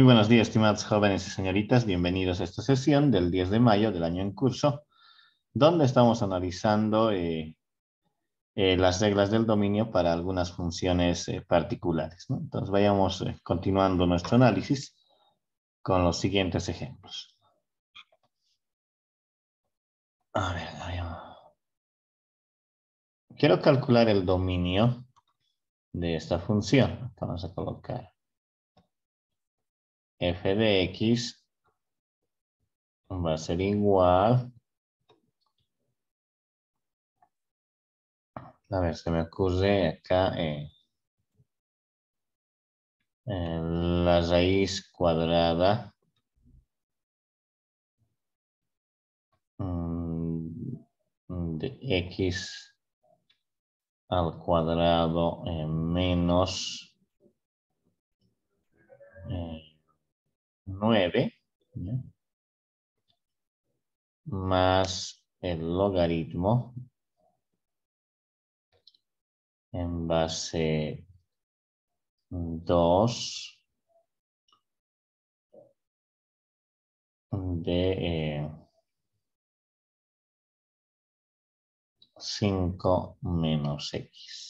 Muy buenos días, estimados jóvenes y señoritas. Bienvenidos a esta sesión del 10 de mayo del año en curso, donde estamos analizando las reglas del dominio para algunas funciones particulares, ¿no? Entonces, vayamos continuando nuestro análisis con los siguientes ejemplos. A ver, quiero calcular el dominio de esta función. Vamos a colocar f de x va a ser igual. A ver, se me ocurre acá la raíz cuadrada de x al cuadrado menos 9, ¿ya? Más el logaritmo en base 2 de 5 menos x.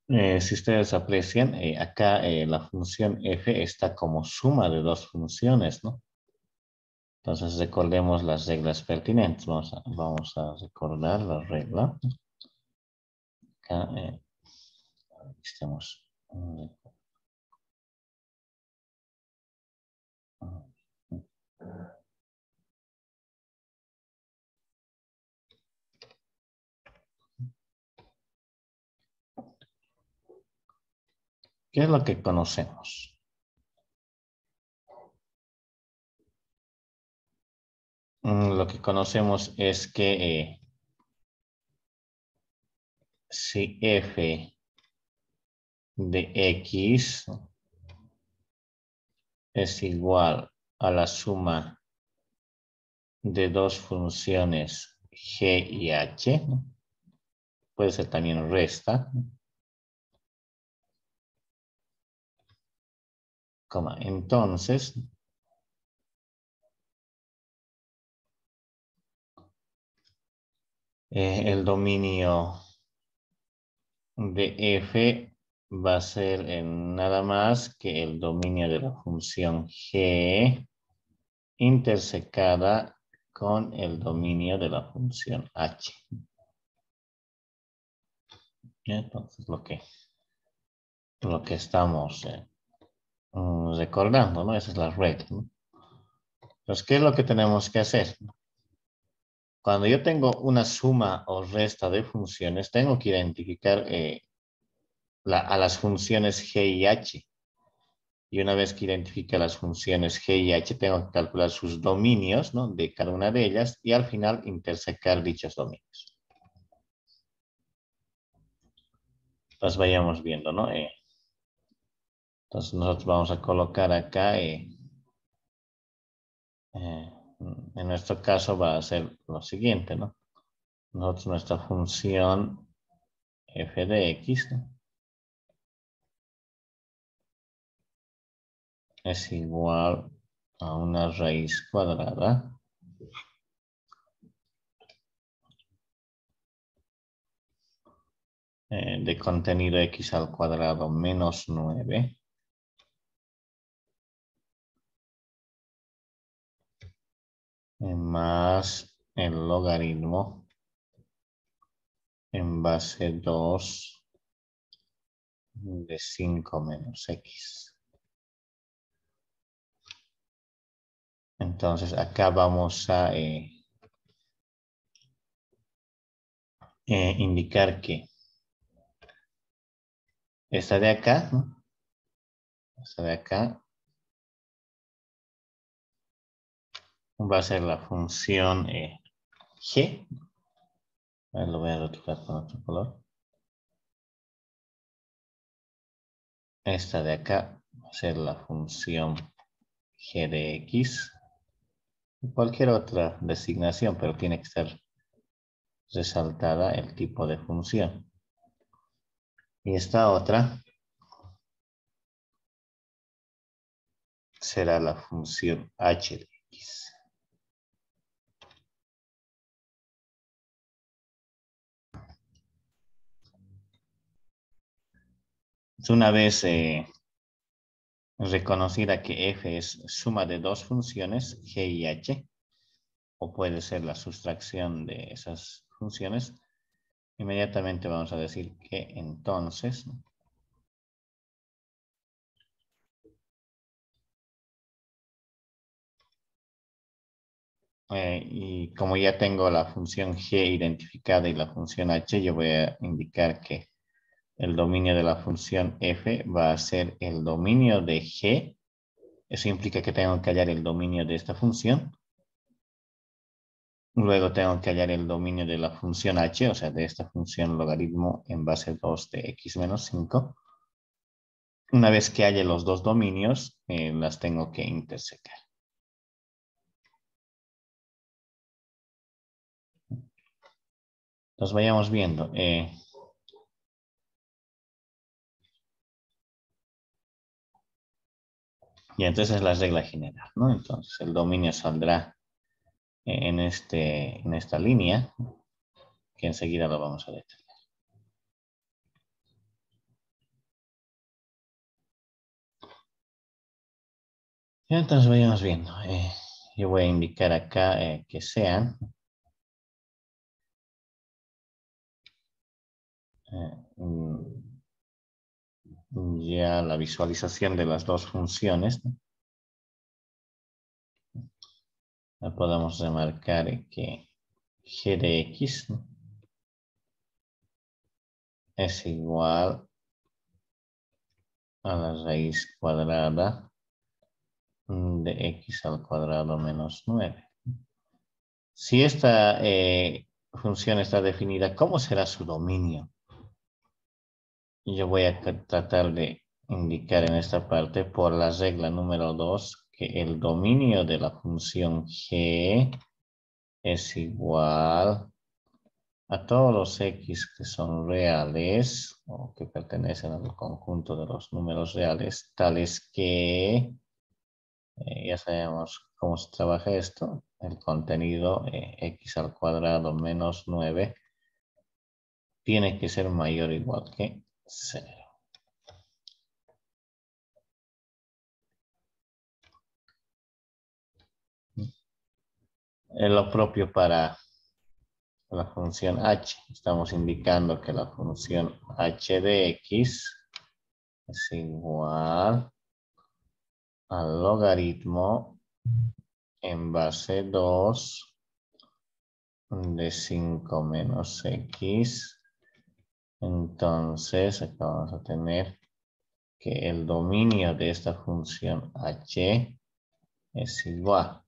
Si ustedes aprecian, acá la función f está como suma de dos funciones, ¿no? Entonces recordemos las reglas pertinentes. Vamos a recordar la regla. Acá estamos. ¿Qué es lo que conocemos? Lo que conocemos es que si f de x es igual a la suma de dos funciones g y h, ¿no? Puede ser también resta, coma, entonces el dominio de f va a ser nada más que el dominio de la función g intersecada con el dominio de la función h. Entonces lo que estamos recordando, ¿no? Esa es la regla, ¿no? Entonces, ¿qué es lo que tenemos que hacer? Cuando yo tengo una suma o resta de funciones, tengo que identificar a las funciones g y h. Y una vez que identifique las funciones g y h, tengo que calcular sus dominios, ¿no? De cada una de ellas y al final intersecar dichos dominios. Entonces vayamos viendo, ¿no? Entonces nosotros vamos a colocar acá, en nuestro caso va a ser lo siguiente, ¿no? Nosotros nuestra función f de x, ¿no? Es igual a una raíz cuadrada de contenido x al cuadrado menos 9 más el logaritmo en base 2 de 5 menos x. Entonces acá vamos a indicar que esta de acá, ¿no? Esta de acá va a ser la función g. Lo voy a retocar con otro color. Esta de acá va a ser la función g de x. Cualquier otra designación, pero tiene que estar resaltada el tipo de función. Y esta otra será la función h de x. Una vez reconocida que f es suma de dos funciones, g y h, o puede ser la sustracción de esas funciones, inmediatamente vamos a decir que entonces y como ya tengo la función g identificada y la función h, yo voy a indicar que el dominio de la función f va a ser el dominio de g. Eso implica que tengo que hallar el dominio de esta función. Luego tengo que hallar el dominio de la función h, o sea, de esta función logaritmo en base 2 de x menos 5. Una vez que halle los dos dominios, las tengo que intersecar. Los vayamos viendo. Y entonces es la regla general, ¿no? Entonces el dominio saldrá en esta línea, que enseguida lo vamos a detallar. Y entonces vayamos viendo. Yo voy a indicar acá que sean ya la visualización de las dos funciones, ¿no? La podemos remarcar que g de x, ¿no?, es igual a la raíz cuadrada de x al cuadrado menos 9. Si esta función está definida, ¿cómo será su dominio? Yo voy a tratar de indicar en esta parte por la regla número 2 que el dominio de la función g es igual a todos los x que son reales o que pertenecen al conjunto de los números reales, tales que, ya sabemos cómo se trabaja esto, el contenido x al cuadrado menos 9 tiene que ser mayor o igual que 0. Es lo propio para la función h. Estamos indicando que la función h de x es igual al logaritmo en base 2 de 5 menos x. Entonces, acá vamos a tener que el dominio de esta función h es igual.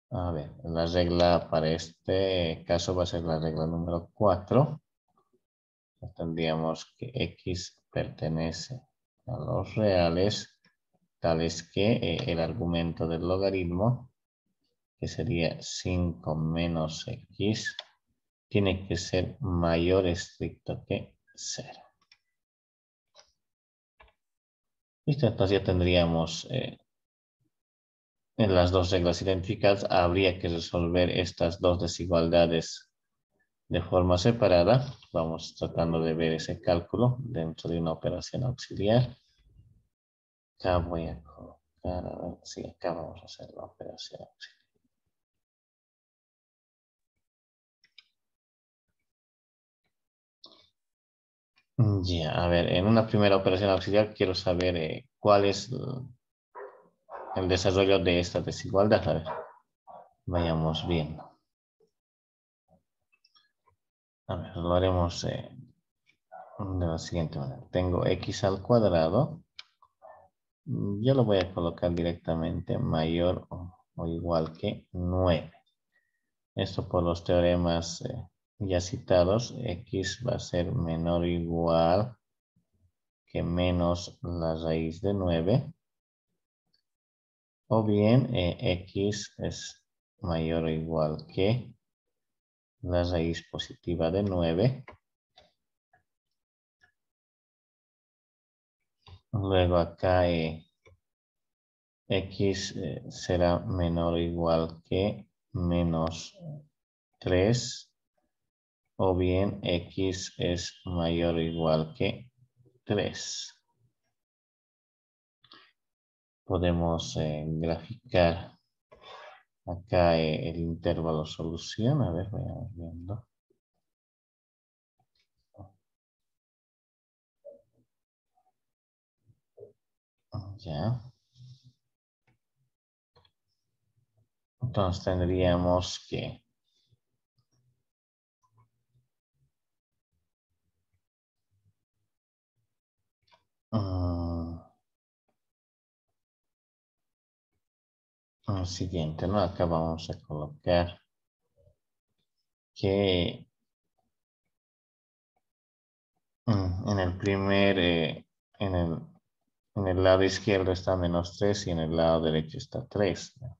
A ver, la regla para este caso va a ser la regla número 4. Tendríamos que x pertenece a los reales, tales que el argumento del logaritmo, que sería 5 menos x, tiene que ser mayor estricto que 0. Listo, entonces ya tendríamos en las dos reglas identificadas. Habría que resolver estas dos desigualdades de forma separada. Vamos tratando de ver ese cálculo dentro de una operación auxiliar. Acá voy a colocar, a ver, sí, acá vamos a hacer la operación auxiliar. Ya, a ver, en una primera operación auxiliar quiero saber cuál es el desarrollo de esta desigualdad. A ver, vayamos viendo. A ver, lo haremos de la siguiente manera. Tengo x al cuadrado. Yo lo voy a colocar directamente mayor o igual que 9. Esto por los teoremas ya citados. X va a ser menor o igual que menos la raíz de 9. O bien x es mayor o igual que la raíz positiva de 9. Luego acá x será menor o igual que menos 3. O bien x es mayor o igual que 3. Podemos graficar acá el intervalo solución. A ver, vayamos viendo. Ya. Entonces tendríamos que siguiente, ¿no? Acá vamos a colocar que en el primer, en el lado izquierdo está menos 3 y en el lado derecho está 3. ¿No?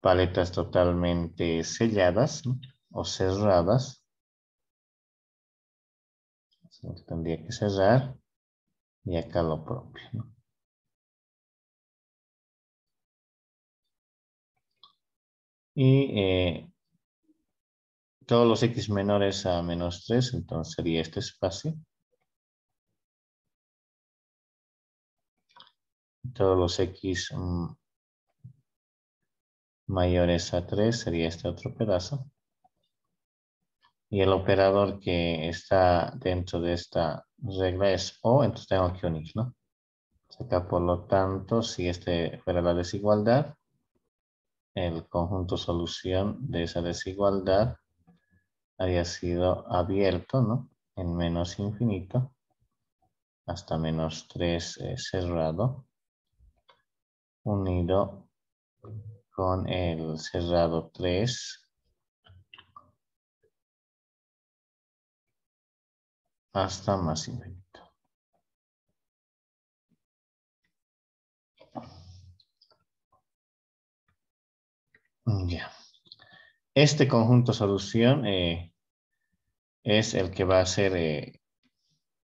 Paletas totalmente selladas, ¿no? O cerradas. Tendría que cerrar y acá lo propio, ¿no? Y todos los x menores a menos 3, entonces sería este espacio. Todos los x mayores a 3 sería este otro pedazo. Y el operador que está dentro de esta regla es O, entonces tengo que unir, ¿no? Acá, por lo tanto, si este fuera la desigualdad, el conjunto solución de esa desigualdad había sido abierto, ¿no? En menos infinito hasta menos 3 cerrado, unido con el cerrado 3 hasta más infinito. Ya. Este conjunto solución es el que va a ser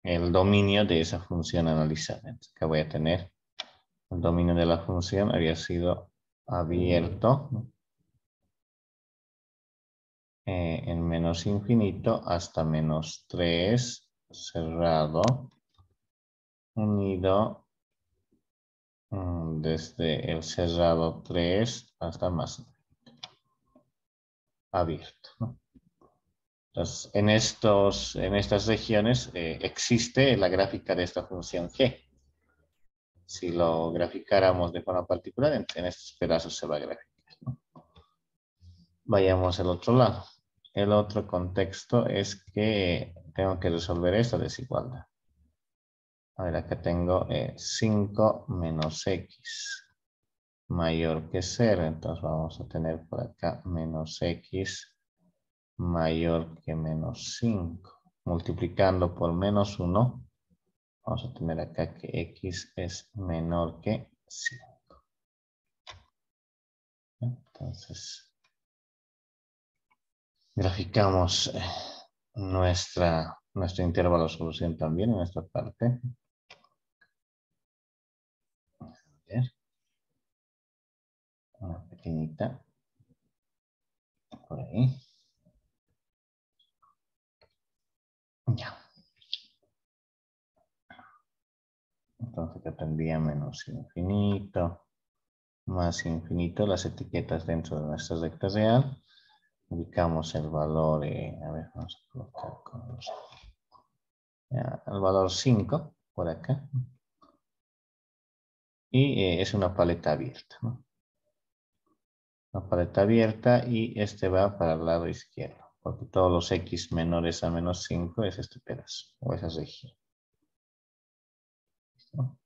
el dominio de esa función analizada. Entonces, acá voy a tener el dominio de la función había sido abierto, ¿no? En menos infinito hasta menos 3 cerrado, unido desde el cerrado 3 hasta más infinito, abierto, ¿no? Entonces, en estas regiones existe la gráfica de esta función g. Si lo graficáramos de forma particular, en estos pedazos se va a graficar, ¿no? Vayamos al otro lado. El otro contexto es que tengo que resolver esta desigualdad. A ver, acá tengo 5 menos x mayor que 0. Entonces vamos a tener por acá menos x mayor que menos 5. Multiplicando por menos 1, vamos a tener acá que x es menor que 5. Entonces, graficamos nuestro intervalo de solución también en esta parte. A ver, una pequeñita por ahí. Ya. Entonces acá tendría menos infinito, más infinito, las etiquetas dentro de nuestra recta real. Ubicamos el valor, a ver, vamos a colocar con el valor 5 por acá. Y es una paleta abierta, ¿no? Una paleta abierta y este va para el lado izquierdo, porque todos los x menores a menos 5 es este pedazo, o esa región. ¿No?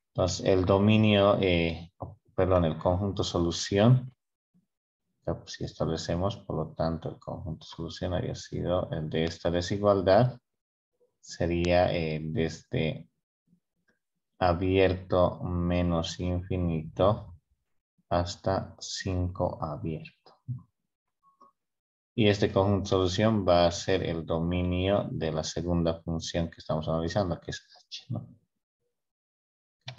Entonces, el dominio, perdón, el conjunto solución, si establecemos, por lo tanto, el conjunto solución habría sido el de esta desigualdad, sería desde abierto menos infinito hasta 5 abierto. Y este conjunto de solución va a ser el dominio de la segunda función que estamos analizando, que es h, ¿no?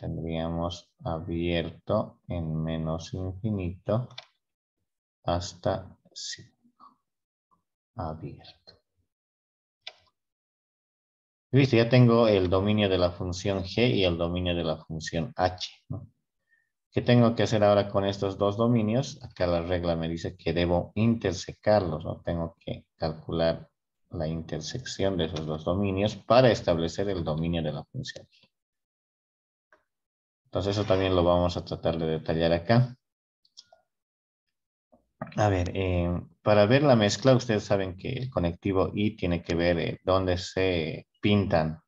Tendríamos abierto en menos infinito hasta 5. Abierto. Listo, ya tengo el dominio de la función g y el dominio de la función h, ¿no? ¿Qué tengo que hacer ahora con estos dos dominios? Acá la regla me dice que debo intersecarlos, ¿no? Tengo que calcular la intersección de esos dos dominios para establecer el dominio de la función. Entonces eso también lo vamos a tratar de detallar acá. A ver, para ver la mezcla, ustedes saben que el conectivo y tiene que ver dónde se pintan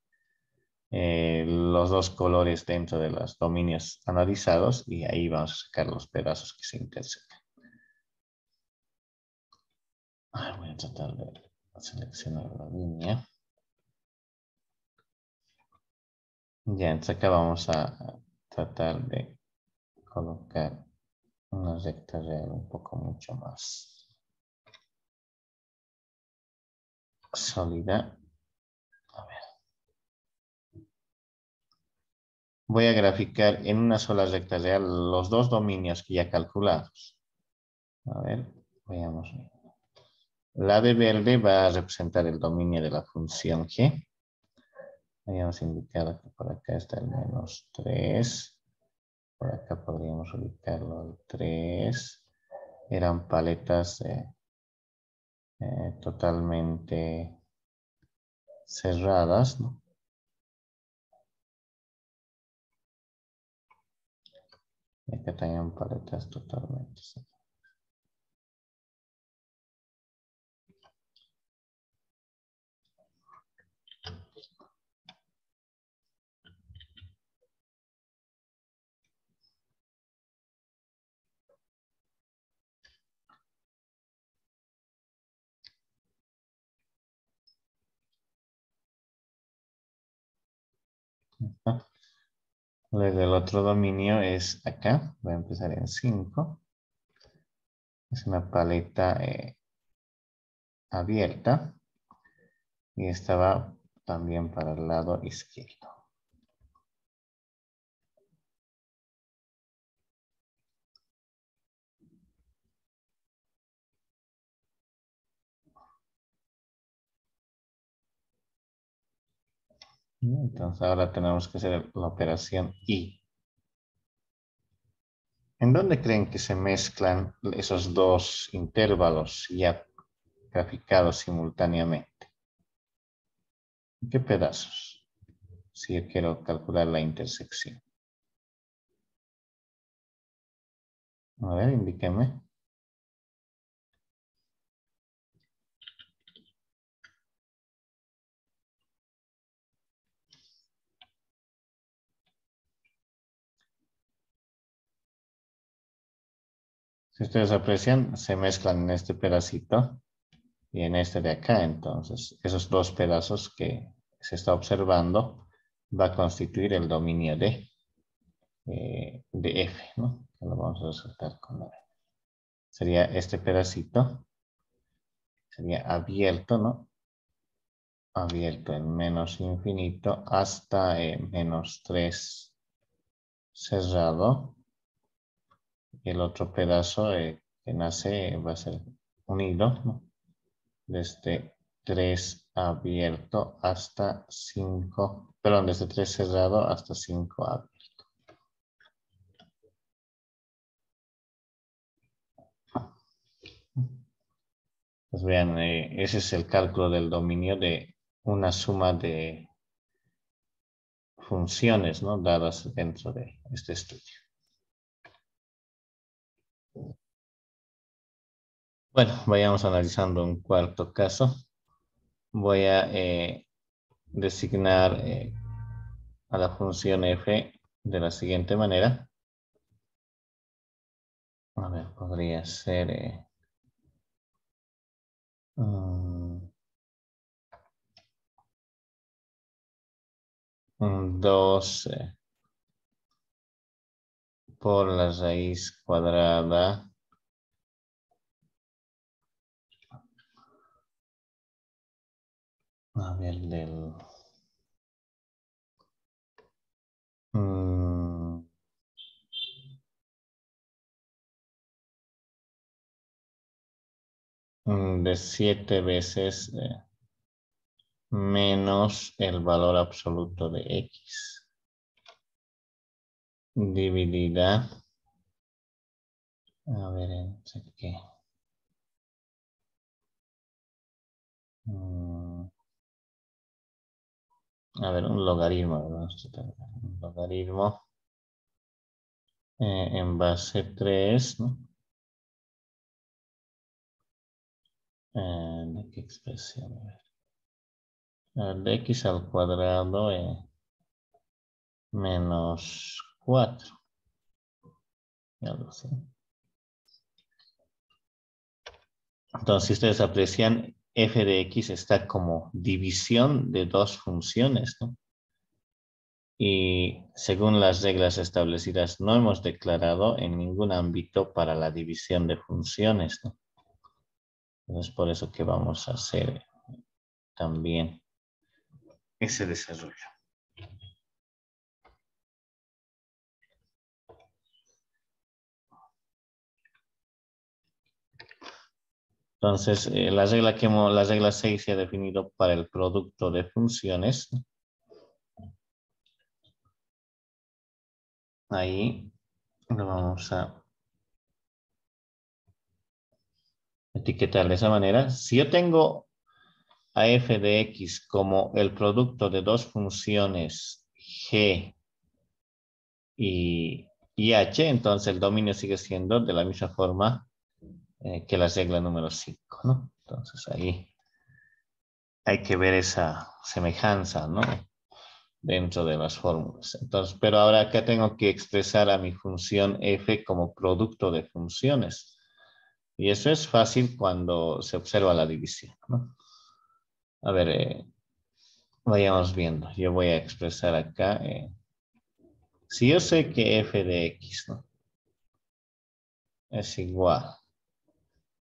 los dos colores dentro de los dominios analizados y ahí vamos a sacar los pedazos que se intersecan. Voy a tratar de seleccionar la línea. Ya, entonces acá vamos a tratar de colocar una recta real un poco mucho más sólida. A ver. Voy a graficar en una sola recta real los dos dominios que ya calculados. A ver, veamos. La de verde va a representar el dominio de la función g. Habíamos indicado que por acá está el menos 3. Por acá podríamos ubicarlo al 3. Eran paletas totalmente cerradas, ¿no? Y acá tenían paletas totalmente cerradas. Luego el otro dominio es acá. Voy a empezar en 5. Es una paleta abierta. Y esta va también para el lado izquierdo. Entonces ahora tenemos que hacer la operación I. ¿En dónde creen que se mezclan esos dos intervalos ya graficados simultáneamente? ¿En qué pedazos? Si yo quiero calcular la intersección. A ver, indíqueme. Si ustedes aprecian, se mezclan en este pedacito y en este de acá. Entonces, esos dos pedazos que se está observando va a constituir el dominio de F, ¿no? Que lo vamos a resaltar con la B. Sería este pedacito. Sería abierto, ¿no? Abierto en menos infinito hasta menos 3 cerrado. Y el otro pedazo que nace va a ser unido, ¿no? Desde 3 abierto hasta 5, perdón, desde 3 cerrado hasta 5 abierto. Pues vean, ese es el cálculo del dominio de una suma de funciones, ¿no? Dadas dentro de este estudio. Bueno, vayamos analizando un cuarto caso. Voy a designar a la función f de la siguiente manera. A ver, podría ser 2 por la raíz cuadrada A ver, de 7 veces menos el valor absoluto de X dividida, a ver, ¿entre qué? A ver, un logaritmo, ¿verdad? Un logaritmo en base 3, ¿no? ¿De qué expresión? A ver. De X al cuadrado menos 4. Algo así. Entonces, si ustedes aprecian, f de X está como división de dos funciones, ¿no? Y según las reglas establecidas, no hemos declarado en ningún ámbito para la división de funciones, ¿no? Entonces, por eso que vamos a hacer también ese desarrollo. Entonces, la regla 6 se ha definido para el producto de funciones. Ahí lo vamos a etiquetar de esa manera. Si yo tengo a f de x como el producto de dos funciones g y h, entonces el dominio sigue siendo de la misma forma que la regla número 5, ¿no? Entonces ahí hay que ver esa semejanza, ¿no? Dentro de las fórmulas. Entonces, pero ahora acá tengo que expresar a mi función f como producto de funciones. Y eso es fácil cuando se observa la división, ¿no? A ver, vayamos viendo. Yo voy a expresar acá. Si yo sé que f de x, ¿no? Es igual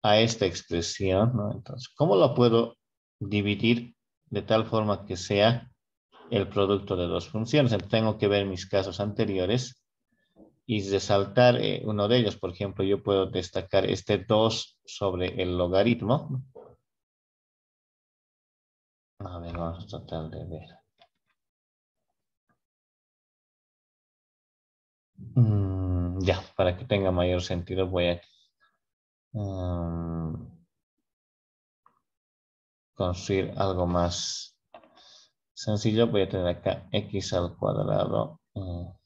a esta expresión, ¿no? Entonces, ¿cómo lo puedo dividir de tal forma que sea el producto de dos funciones? Entonces, tengo que ver mis casos anteriores y resaltar uno de ellos. Por ejemplo, yo puedo destacar este 2 sobre el logaritmo, ¿no? A ver, vamos a tratar de ver. Ya, para que tenga mayor sentido voy a construir algo más sencillo. Voy a tener acá x al cuadrado. No.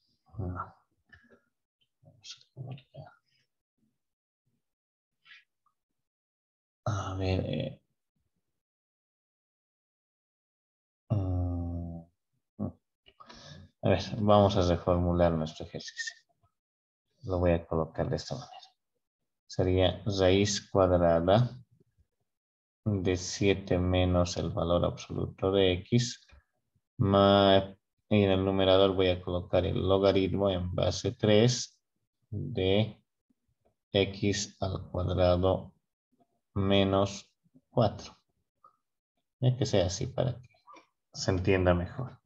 A ver. A ver, vamos a reformular nuestro ejercicio. Lo voy a colocar de esta manera. Sería raíz cuadrada de 7 menos el valor absoluto de x. Y en el numerador voy a colocar el logaritmo en base 3 de x al cuadrado menos 4. Que sea así para que se entienda mejor.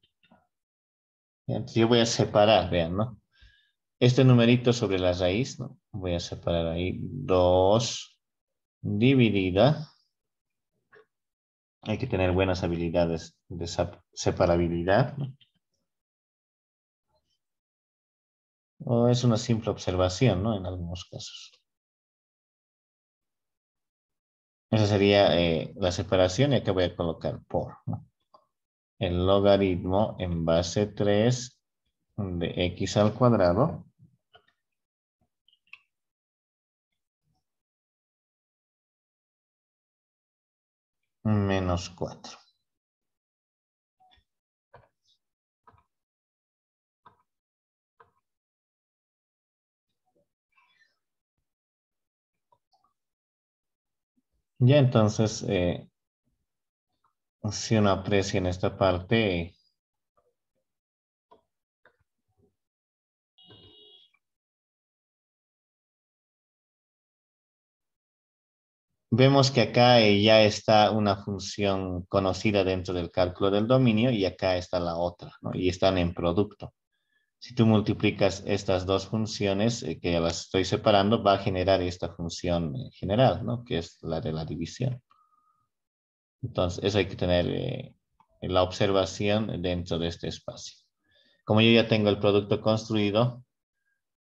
Entonces yo voy a separar, vean, ¿no? Este numerito sobre la raíz, ¿no? Voy a separar ahí 2 dividida. Hay que tener buenas habilidades de separabilidad, ¿no? O es una simple observación, ¿no? En algunos casos. Esa sería la separación y acá voy a colocar por, ¿no? El logaritmo en base 3 de x al cuadrado menos 4. Ya entonces, si uno aprecia en esta parte, Vemos que acá ya está una función conocida dentro del cálculo del dominio y acá está la otra, ¿no? Y están en producto. Si tú multiplicas estas dos funciones, que ya las estoy separando, va a generar esta función general, ¿no? Que es la de la división. Entonces, eso hay que tener la observación dentro de este espacio. Como yo ya tengo el producto construido,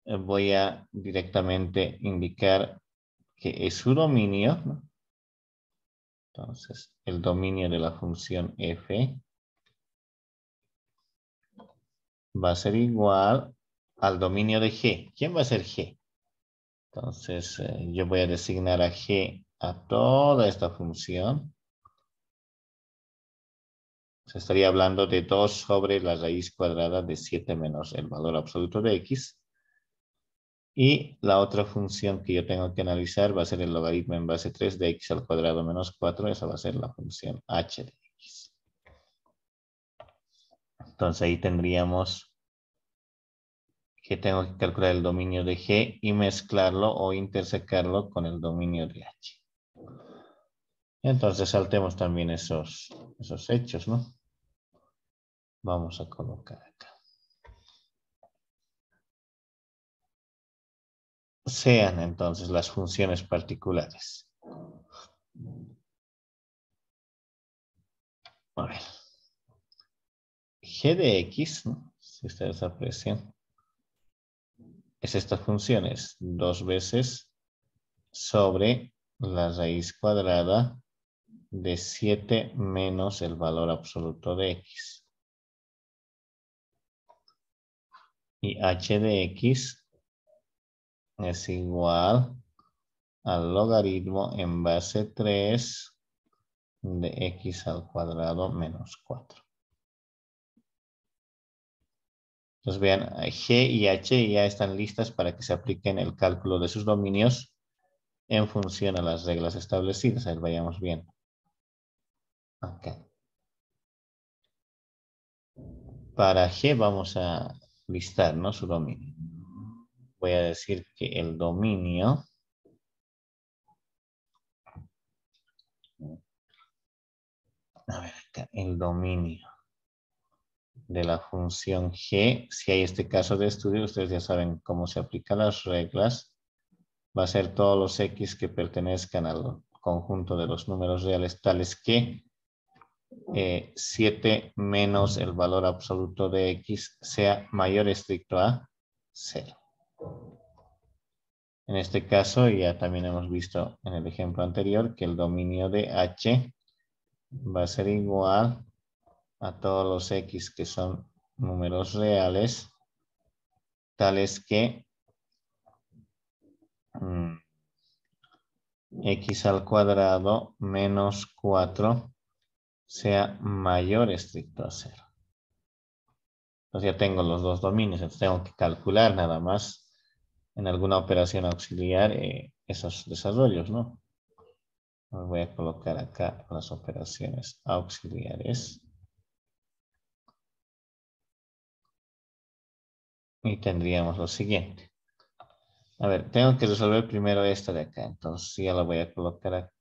voy a directamente indicar que es su dominio, ¿no? Entonces, el dominio de la función f va a ser igual al dominio de g. ¿Quién va a ser g? Entonces, yo voy a designar a g a toda esta función. Se estaría hablando de 2 sobre la raíz cuadrada de 7 menos el valor absoluto de x. Y la otra función que yo tengo que analizar va a ser el logaritmo en base 3 de x al cuadrado menos 4. Esa va a ser la función h de x. Entonces ahí tendríamos que tengo que calcular el dominio de g y mezclarlo o intersecarlo con el dominio de h. Entonces saltemos también esos hechos, ¿no? Vamos a colocar acá. Sean entonces las funciones particulares. A ver. G de x, ¿no? Si ustedes aprecian, es esta función, es 2 veces sobre la raíz cuadrada de 7 menos el valor absoluto de x. Y h de x es igual al logaritmo en base 3 de x al cuadrado menos 4. Entonces vean, g y h ya están listas para que se apliquen el cálculo de sus dominios en función a las reglas establecidas. A ver, vayamos bien. Acá. Para g vamos a listar, ¿no? Su dominio. Voy a decir que el dominio acá, el dominio de la función g, si hay este caso de estudio, ustedes ya saben cómo se aplican las reglas. Va a ser todos los x que pertenezcan al conjunto de los números reales tales que 7 menos el valor absoluto de x sea mayor estricto a 0. En este caso ya también hemos visto en el ejemplo anterior que el dominio de h va a ser igual a todos los x que son números reales tales que x al cuadrado menos 4 sea mayor estricto a 0. Entonces ya tengo los dos dominios, entonces tengo que calcular nada más en alguna operación auxiliar esos desarrollos, ¿no? Voy a colocar acá las operaciones auxiliares. Y tendríamos lo siguiente. A ver, tengo que resolver primero esta de acá. Entonces ya la voy a colocar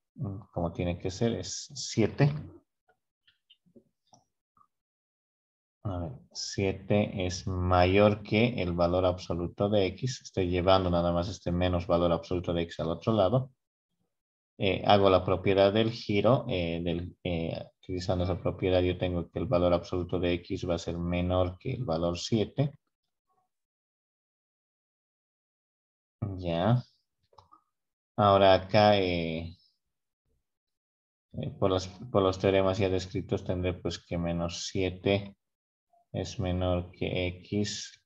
como tiene que ser. Es 7. A ver, 7 es mayor que el valor absoluto de x. Estoy llevando nada más este menos valor absoluto de x al otro lado. Hago la propiedad del giro. Utilizando esa propiedad yo tengo que el valor absoluto de x va a ser menor que el valor 7. Ya. Ahora acá, por los teoremas ya descritos, tendré pues que menos 7 es menor que x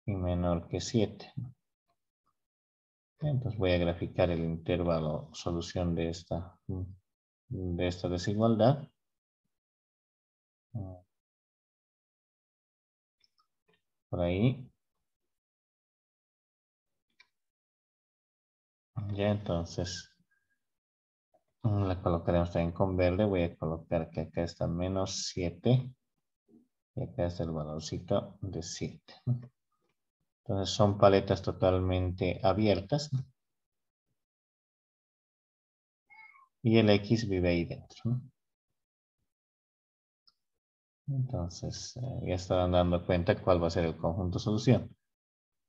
y menor que 7. Entonces voy a graficar el intervalo solución de esta desigualdad. Por ahí. Ya entonces la colocaremos también con verde. Voy a colocar que acá está menos 7 y acá está el valorcito de 7. Entonces son paletas totalmente abiertas. y el X vive ahí dentro, ¿no? Entonces, ya estarán dando cuenta cuál va a ser el conjunto solución.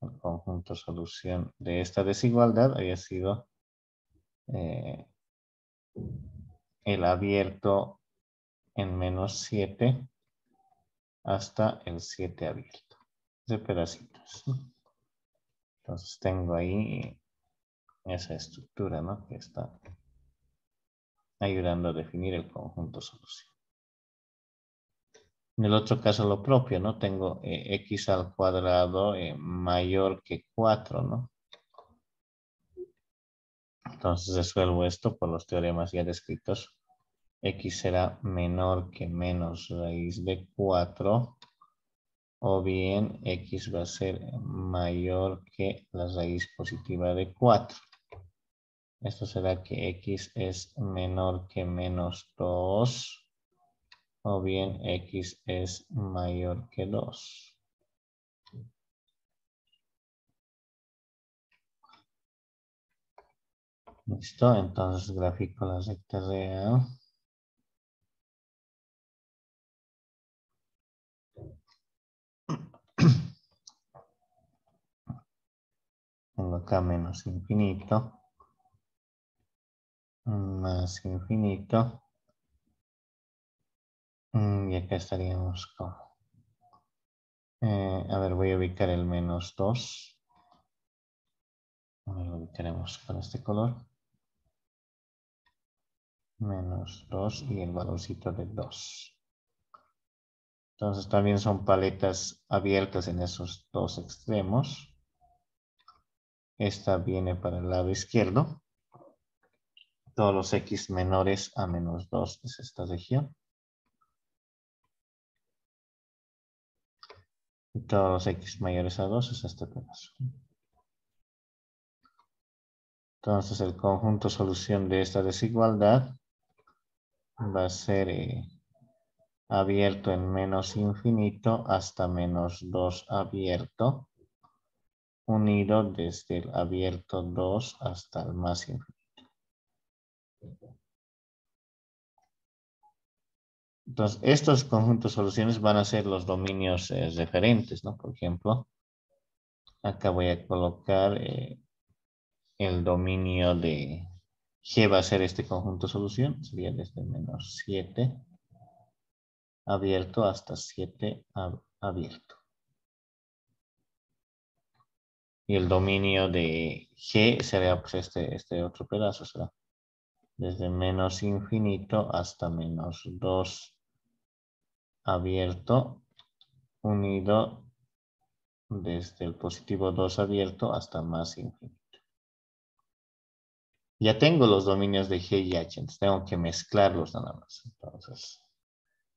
El conjunto solución de esta desigualdad había sido el abierto en menos 7 hasta el 7 abierto. De pedacitos, ¿no? Entonces tengo ahí esa estructura, ¿no? Que está ayudando a definir el conjunto solución. En el otro caso lo propio, ¿no? Tengo x al cuadrado mayor que 4, ¿no? Entonces resuelvo esto por los teoremas ya descritos. X será menor que menos raíz de 4, o bien X va a ser mayor que la raíz positiva de 4. Esto será que X es menor que menos 2. O bien X es mayor que 2. Listo, entonces grafico la recta real. Tengo acá menos infinito. Más infinito. Y acá estaríamos con... a ver, voy a ubicar el menos 2. Lo ubicaremos con este color. Menos 2 y el valorcito de 2. Entonces también son paletas abiertas en esos dos extremos. Esta viene para el lado izquierdo. Todos los x menores a menos 2 es esta región. Y todos los x mayores a 2 es este pedazo. Entonces el conjunto solución de esta desigualdad va a ser abierto en menos infinito hasta menos 2 abierto, unido desde el abierto 2 hasta el más infinito. Entonces, estos conjuntos soluciones van a ser los dominios referentes, ¿no? Por ejemplo, acá voy a colocar el dominio de G va a ser este conjunto solución, sería desde menos 7 abierto hasta 7 abierto. Y el dominio de G será pues este otro pedazo, será desde menos infinito hasta menos 2 abierto, unido desde el positivo 2 abierto hasta más infinito. Ya tengo los dominios de G y H, entonces tengo que mezclarlos nada más. Entonces,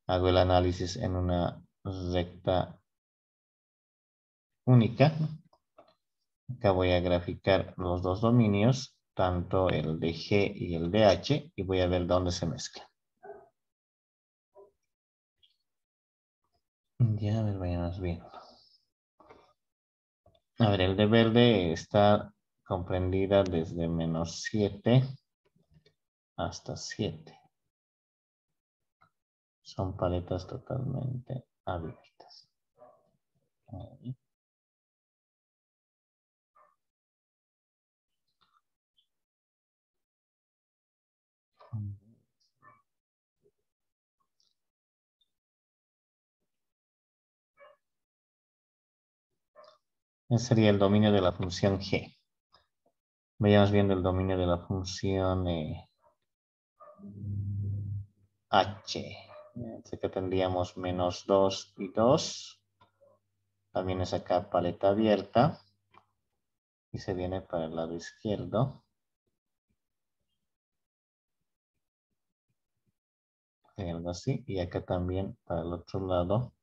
hago el análisis en una recta única. Acá voy a graficar los dos dominios, tanto el de G y el de H, y voy a ver dónde se mezclan. Ya, a ver, vayamos viendo. A ver, el de verde está comprendida desde menos 7 hasta 7. Son paletas totalmente abiertas. Ahí. Ese sería el dominio de la función G. Vayamos viendo el dominio de la función H. Así que tendríamos menos 2 y 2. También es acá paleta abierta. Y se viene para el lado izquierdo. Algo así. Y acá también para el otro lado.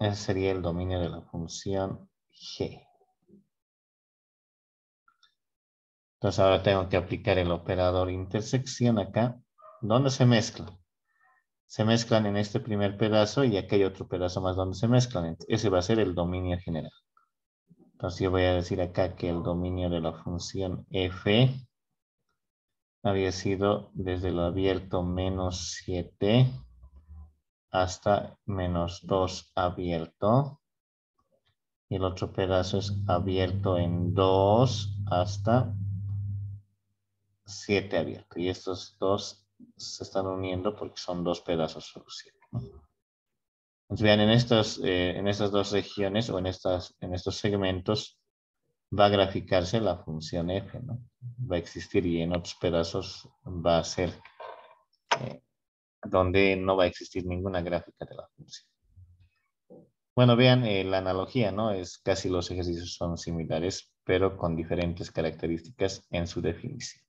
Ese sería el dominio de la función G. Entonces ahora tengo que aplicar el operador intersección acá. ¿Dónde se mezclan? Se mezclan en este primer pedazo y aquí hay otro pedazo más donde se mezclan. Ese va a ser el dominio general. Entonces yo voy a decir acá que el dominio de la función f había sido desde lo abierto menos 7 hasta menos 2 abierto. Y el otro pedazo es abierto en 2 hasta 7 abierto. Y estos dos se están uniendo porque son dos pedazos solución, ¿no? Entonces, vean, en estas dos regiones o en estos segmentos va a graficarse la función f, ¿no? Va a existir y en otros pedazos va a ser donde no va a existir ninguna gráfica de la función. Bueno, vean la analogía, ¿no? Es casi los ejercicios son similares, pero con diferentes características en su definición.